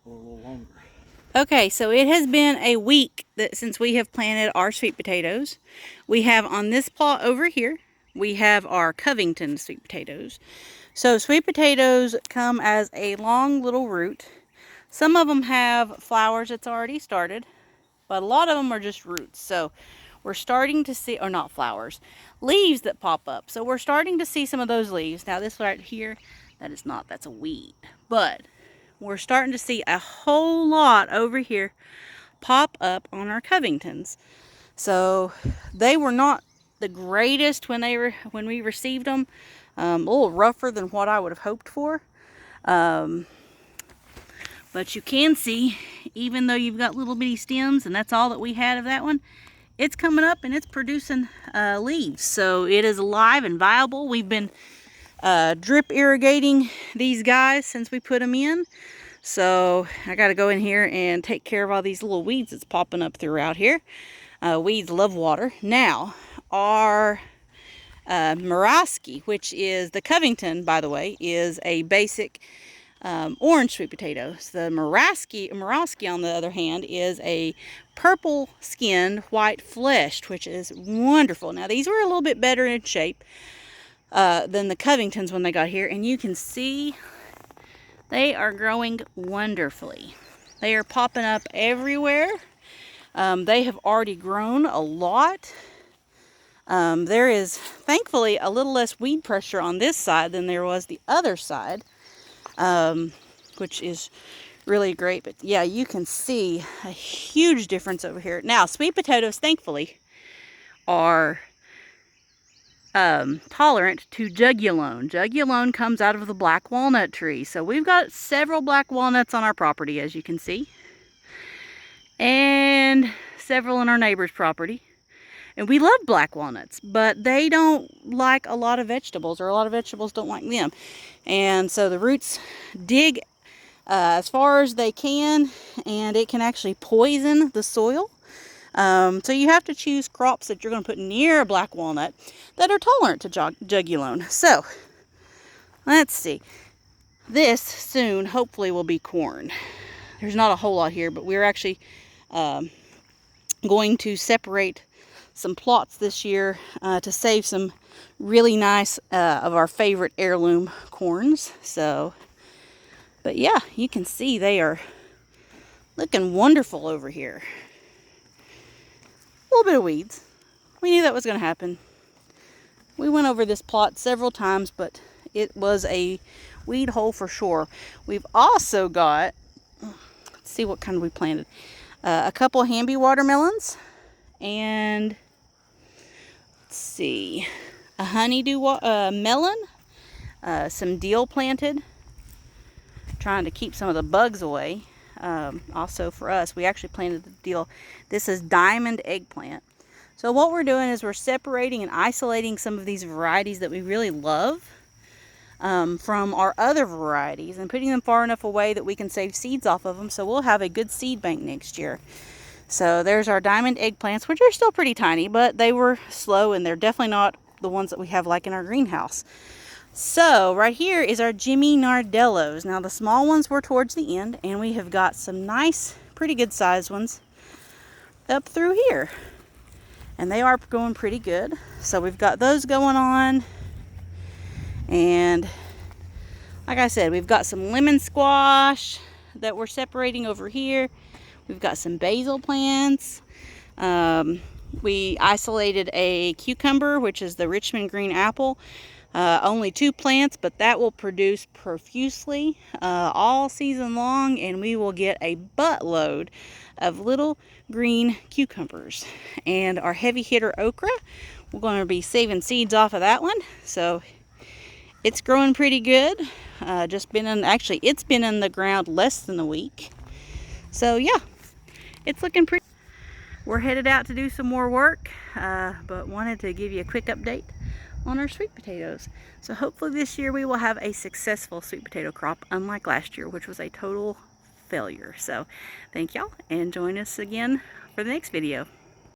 or a little longer. Okay, so it has been a week since we have planted our sweet potatoes. We have on this plot over here, we have our Covington sweet potatoes. So sweet potatoes come as a long little root. Some of them have flowers that's already started, but a lot of them are just roots. So we're starting to see, or not flowers, leaves that pop up. So we're starting to see some of those leaves. Now this right here, that is not, that's a weed. But we're starting to see a whole lot over here pop up on our Covingtons. So they were not the greatest when we received them. A little rougher than what I would have hoped for. But you can see, even though you've got little bitty stems, and that's all that we had of that one, it's coming up and it's producing leaves. So it is alive and viable. We've been drip irrigating these guys since we put them in. So I got to go in here and take care of all these little weeds that's popping up throughout here. Weeds love water. Now, our Murasaki, which is the Covington, by the way, is a basic orange sweet potato. So the Murasaki, on the other hand, is a purple skinned, white fleshed, which is wonderful. Now, these were a little bit better in shape than the Covingtons when they got here, and you can see they are growing wonderfully. They are popping up everywhere. They have already grown a lot. There is thankfully a little less weed pressure on this side than there was the other side, which is really great. But yeah, you can see a huge difference over here. Now, sweet potatoes, thankfully, are tolerant to jugulone. Jugulone comes out of the black walnut tree. So we've got several black walnuts on our property, as you can see, and several in our neighbor's property. And we love black walnuts, but they don't like a lot of vegetables, or a lot of vegetables don't like them. And so the roots dig as far as they can, and it can actually poison the soil. So you have to choose crops that you're going to put near a black walnut that are tolerant to jugulone. So let's see. This soon hopefully will be corn. There's not a whole lot here, but we're actually going to separate some plots this year to save some really nice of our favorite heirloom corns. So, but yeah, you can see they are looking wonderful over here. A little bit of weeds. We knew that was going to happen. We went over this plot several times, but it was a weed hole for sure. We've also got, let's see what kind we planted. A couple Hamby watermelons, and let's see, a honeydew melon, some dill planted, trying to keep some of the bugs away. Also for us, we actually planted the dill. This is diamond eggplant. So what we're doing is we're separating and isolating some of these varieties that we really love from our other varieties, and putting them far enough away that we can save seeds off of them, so we'll have a good seed bank next year. So there's our diamond eggplants, which are still pretty tiny, but they were slow, and they're definitely not the ones that we have like in our greenhouse. So right here is our Jimmy Nardellos. Now the small ones were towards the end, and we have got some nice, pretty good sized ones up through here. And they are going pretty good. So we've got those going on. And like I said, we've got some lemon squash that we're separating over here. We've got some basil plants. We isolated a cucumber, which is the Richmond green apple. Only 2 plants, but that will produce profusely all season long, and we will get a buttload of little green cucumbers. And our heavy hitter okra, we're going to be saving seeds off of that one. So it's growing pretty good. It's been in the ground less than a week. So yeah, it's looking pretty. We're headed out to do some more work, but wanted to give you a quick update on our sweet potatoes. So hopefully this year we will have a successful sweet potato crop, unlike last year, which was a total failure. So thank y'all, and join us again for the next video.